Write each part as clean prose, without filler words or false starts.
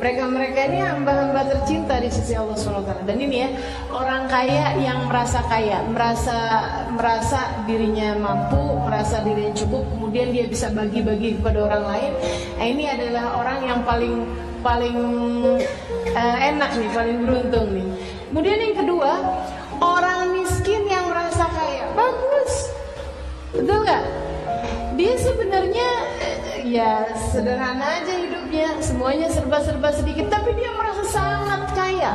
Mereka ini hamba-hamba tercinta di sisi Allah SWT. Dan ini ya, orang kaya yang merasa kaya, merasa dirinya mampu, merasa dirinya cukup, kemudian dia bisa bagi-bagi kepada orang lain. Nah, ini adalah orang yang paling enak nih, paling beruntung nih. Kemudian yang kedua, orang miskin yang merasa kaya. Bagus, betul nggak? Dia sebenarnya ya sederhana aja hidupnya, semuanya serba-serba sedikit, tapi dia merasa sangat kaya,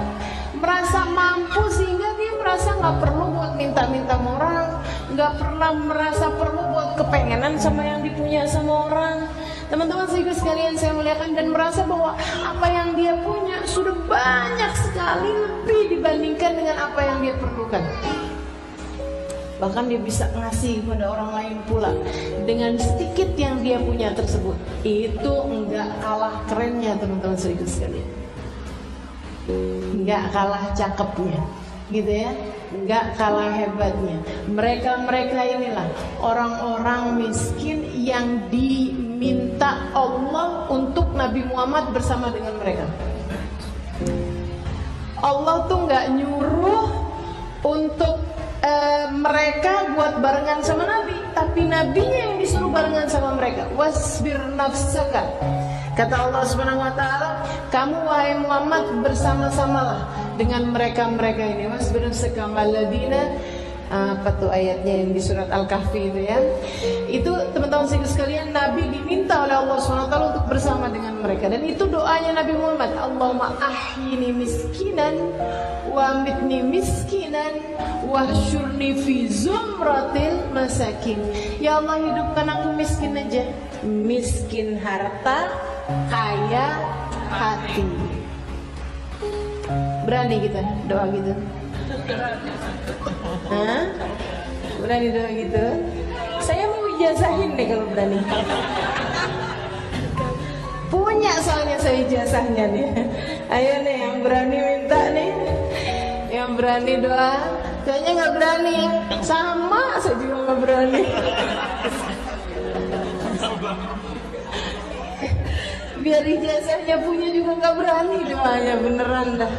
merasa mampu sehingga dia merasa nggak perlu buat minta-minta orang, nggak pernah merasa perlu buat kepengenan sama yang dipunya sama orang. Teman-teman sekalian saya muliakan, dan merasa bahwa apa yang dia punya sudah banyak sekali lebih dibandingkan dengan apa yang dia perlukan. Bahkan dia bisa ngasih kepada orang lain pula dengan sedikit yang dia punya tersebut. Itu enggak kalah kerennya teman-teman sekalian, enggak kalah cakepnya, gitu ya, enggak kalah hebatnya. Mereka inilah orang-orang miskin yang diminta Allah untuk Nabi Muhammad bersama dengan mereka. Allah tuh enggak nyuruh untuk mereka buat barengan sama Nabi, tapi Nabinya yang disuruh barengan sama mereka. Wasbir nafsaka, kata Allah Subhanahu wa taala, kamu wahai Muhammad bersama-samalah dengan mereka ini. Wasbir nafsaka maladina, apa tuh ayatnya yang di surat Al-Kahfi itu ya. Itu teman-teman sekalian, Nabi diminta oleh Allah SWT untuk bersama dengan mereka. Dan itu doanya Nabi Muhammad, Allahumma ahyini miskinan wa amitni miskinan wahsyurni fi zumratil masakin. Ya Allah, hidupkan aku miskin aja, miskin harta, kaya hati. Berani kita doa gitu? Hah? Berani doa gitu? Saya mau ijazahin deh kalau berani. Punya soalnya saya ijazahnya nih. Ayo nih yang berani minta nih, yang berani doa. Kayaknya nggak berani. Sama saya juga nggak berani. Biar ijazahnya punya juga nggak berani doanya, beneran dah.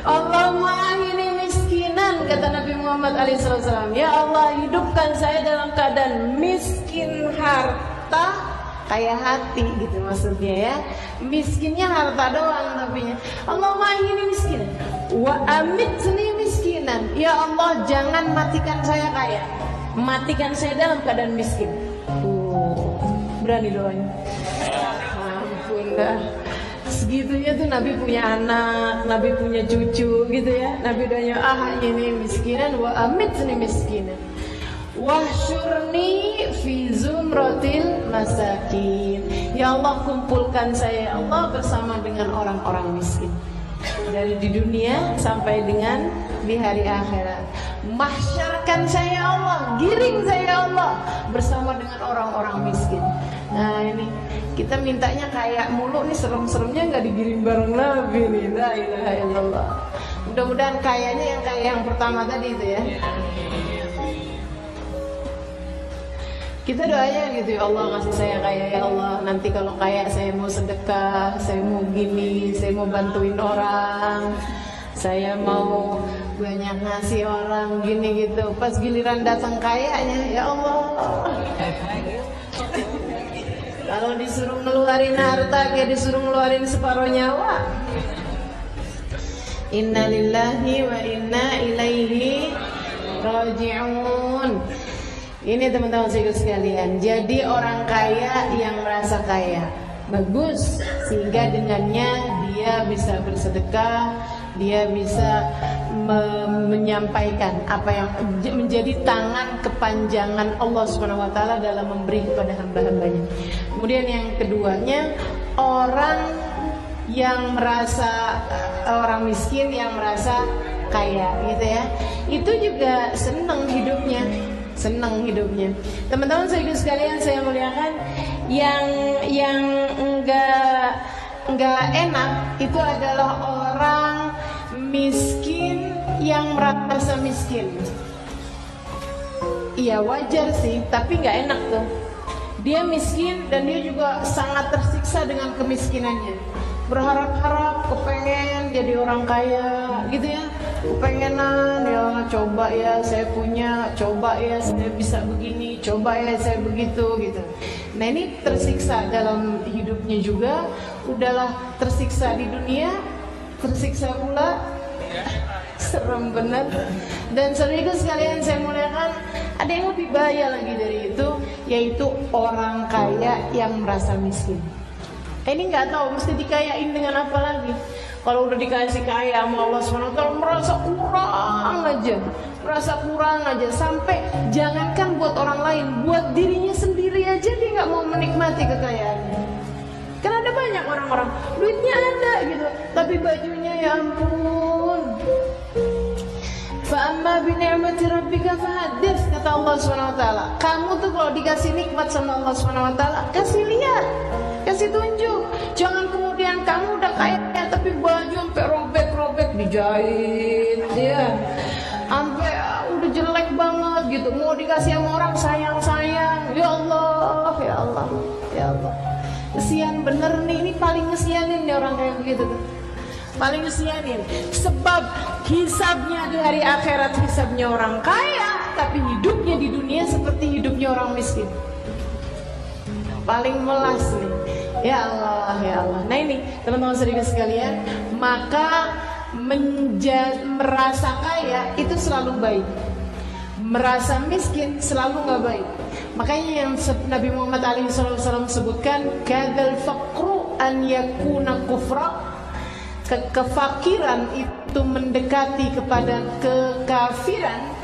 Allahumma ahyini miskinan, kata Nabi Muhammad SAW. Ya Allah, hidupkan saya dalam keadaan miskin harta, kaya hati gitu maksudnya ya. Miskinnya harta doang tapinya. Allahumma ahyini miskinan wa amitni miskinan. Ya Allah, jangan matikan saya kaya, matikan saya dalam keadaan miskin. Berani doanya. Ampun dah. Segitunya tuh Nabi punya anak, Nabi punya cucu gitu ya. Nabi doanya ini miskinan wa amitni miskinan wahsyurni fi zumratil masakin. Ya Allah, kumpulkan saya ya Allah bersama dengan orang-orang miskin, dari di dunia sampai dengan di hari akhirat. Mahsyarkan saya ya Allah, giring saya ya Allah bersama dengan orang-orang miskin. Nah ini kita mintanya kayak mulu nih, serem-seremnya nggak digiring bareng Nabi nih. La ilaha illallah. Mudah-mudahan kayaknya yang kayak yang pertama tadi itu ya. Kita doanya gitu, ya Allah kasih saya kaya ya Allah. Nanti kalau kaya saya mau sedekah, saya mau gini, saya mau bantuin orang, saya mau banyak ngasih orang gini gitu. Pas giliran datang kayanya, ya Allah, kalau disuruh ngeluarin harta kayak disuruh ngeluarin separuh nyawa. Inna lillahi wa inna ilaihi raji'un. Ini teman-teman sekalian, jadi orang kaya yang merasa kaya bagus, sehingga dengannya dia bisa bersedekah, dia bisa menyampaikan apa yang menjadi tangan kepanjangan Allah Subhanahu wa taala dalam memberi kepada hamba-hambanya. Kemudian yang keduanya, orang yang merasa orang miskin yang merasa kaya gitu ya, itu juga senang hidupnya. Teman-teman sekalian saya muliakan, yang enggak enak itu adalah orang miskin yang merasa miskin. Iya wajar sih, tapi enggak enak tuh. Dia miskin dan dia juga sangat tersiksa dengan kemiskinannya. Berharap-harap orang kaya gitu ya, kepengenan ya, coba ya saya punya, coba ya saya bisa begini, coba ya saya begitu gitu. Nah ini tersiksa dalam hidupnya juga, udahlah tersiksa di dunia, tersiksa pula, serem benar. Dan saudara sekalian saya muliakan, ada yang lebih bahaya lagi dari itu, yaitu orang kaya yang merasa miskin. Ini nggak tahu mesti dikayain dengan apa lagi. Kalau udah dikasih kaya sama Allah SWT, merasa kurang aja, sampai jangankan buat orang lain, buat dirinya sendiri aja dia nggak mau menikmati kekayaannya. Kan ada banyak orang-orang duitnya ada gitu, tapi bajunya ya ampun. Fa'amma bini'mati rabbika fahaddits, kata Allah SWT. Kamu tuh kalau dikasih nikmat sama Allah SWT, kasih lihat, kasih tunjuk. Jangan kemudian kamu udah kaya tapi baju sampai robek-robek dijahit ya, sampai udah jelek banget gitu, mau dikasih sama orang sayang-sayang. Ya Allah, ya Allah, ya Allah, kesian bener nih, ini paling ngesianin nih orang kayak begitu tuh, paling ngesianin. Sebab hisabnya di hari akhirat hisabnya orang kaya, tapi hidupnya di dunia seperti hidupnya orang miskin. Paling melas nih. Ya Allah, ya Allah. Nah ini teman-teman sedikit sekalian, maka merasa kaya itu selalu baik, merasa miskin selalu nggak baik. Makanya yang Nabi Muhammad SAW sebutkan, kadzal faqru an yakuna kufra, kefakiran itu mendekati kepada kekafiran.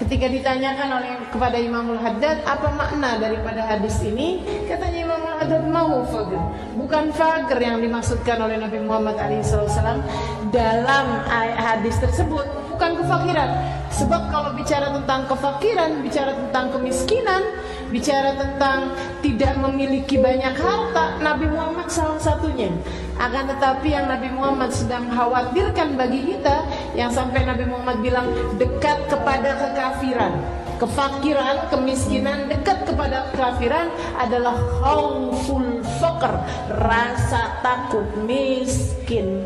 Ketika ditanyakan kepada Imamul Haddad apa makna daripada hadis ini, katanya Imamul Haddad mau fagr, bukan fagr yang dimaksudkan oleh Nabi Muhammad SAW dalam hadis tersebut, bukan kefakiran. Sebab kalau bicara tentang kefakiran, bicara tentang kemiskinan, bicara tentang tidak memiliki banyak harta, Nabi Muhammad salah satunya. Akan tetapi yang Nabi Muhammad sedang khawatirkan bagi kita, yang sampai Nabi Muhammad bilang dekat kepada kekafiran, kefakiran, kemiskinan, dekat kepada kekafiran adalah khauful faqr, rasa takut miskin.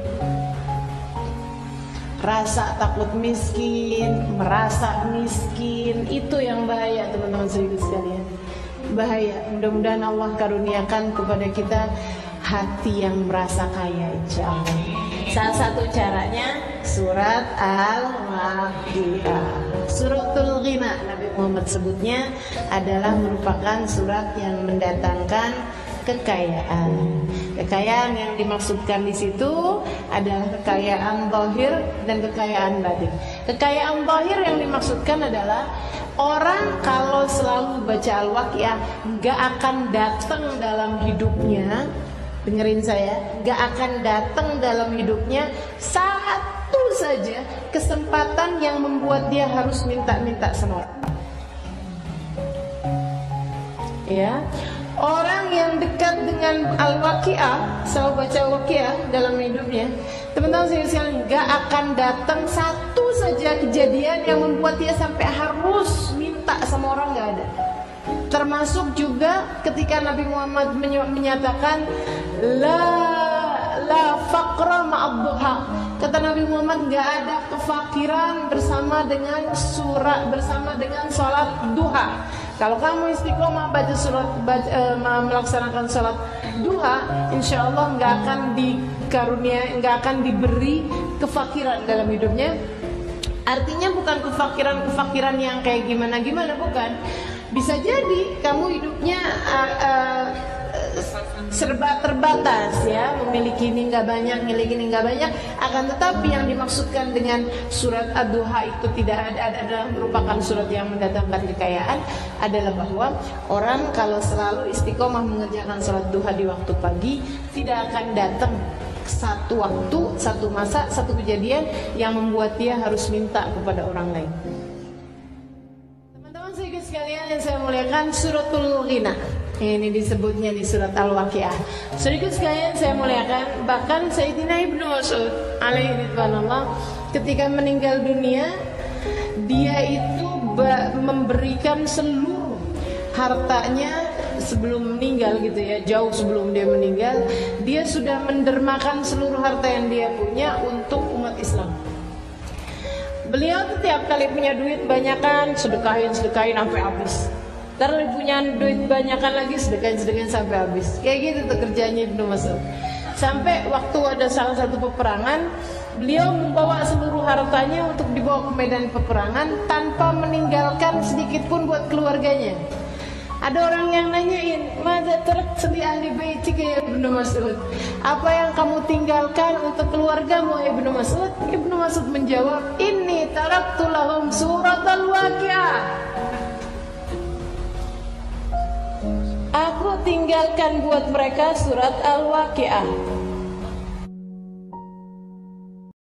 Rasa takut miskin, merasa miskin, itu yang bahaya teman-teman sekalian. Bahaya. Mudah-mudahan Allah karuniakan kepada kita hati yang merasa kaya, insyaallah. Salah satu caranya surat Al-Waqiah, suratul Ghina, Nabi Muhammad sebutnya adalah merupakan surat yang mendatangkan kekayaan. Kekayaan yang dimaksudkan di situ adalah kekayaan zahir dan kekayaan batin. Kekayaan zahir yang dimaksudkan adalah orang kalau selalu baca Al-Waqiah nggak akan datang dalam hidupnya, dengerin saya, nggak akan datang dalam hidupnya satu saja kesempatan yang membuat dia harus minta-minta sama orang. Ya. Orang yang dekat dengan Al-Waqiah, selalu baca Al-Waqiah dalam hidupnya, teman-teman sekalian, nggak akan datang satu saja kejadian yang membuat dia sampai harus minta sama orang, nggak ada. Termasuk juga ketika Nabi Muhammad menyatakan la faqra ma'ad-duha. Kata Nabi Muhammad, nggak ada kefakiran bersama dengan sholat duha. Kalau kamu istiqomah melaksanakan sholat duha, insya Allah nggak akan diberi kefakiran dalam hidupnya. Artinya bukan kefakiran yang kayak gimana, bukan. Bisa jadi kamu hidupnya serba terbatas ya, memiliki ini nggak banyak, memiliki ini nggak banyak. Akan tetapi yang dimaksudkan dengan surat Ad-Duha itu tidak adalah merupakan surat yang mendatangkan kekayaan, adalah bahwa orang kalau selalu istiqomah mengerjakan sholat duha di waktu pagi, tidak akan datang satu waktu, satu masa, satu kejadian yang membuat dia harus minta kepada orang lain. Teman-teman sekalian yang saya muliakan, suratul Ghina ini disebutnya di surat Al-Waqiah. Sedikit sekalian saya muliakan, bahkan Sayyidina Ibnu Mas'ud alaihi ridwanullah ketika meninggal dunia, dia itu memberikan seluruh hartanya sebelum meninggal gitu ya, jauh sebelum dia meninggal, dia sudah mendermakan seluruh harta yang dia punya untuk umat Islam. Beliau tuh tiap kali punya duit banyakan, sedekahin sampai habis. Ntar punya duit banyakan lagi, sedekahin sampai habis. Kayak gitu tuh kerjanya Ibnu Mas'ud. Sampai waktu ada salah satu peperangan, beliau membawa seluruh hartanya untuk dibawa ke medan peperangan tanpa meninggalkan sedikit pun buat keluarganya. Ada orang yang nanyain, "Mada tarakta li ahli baitika ya Ibnu Mas'ud?" Apa yang kamu tinggalkan untuk keluargamu Ibnu Mas'ud? Ibnu Mas'ud menjawab, "Inni taraktu lahum surat al-waqi'ah." Aku tinggalkan buat mereka surat Al-Waqi'ah.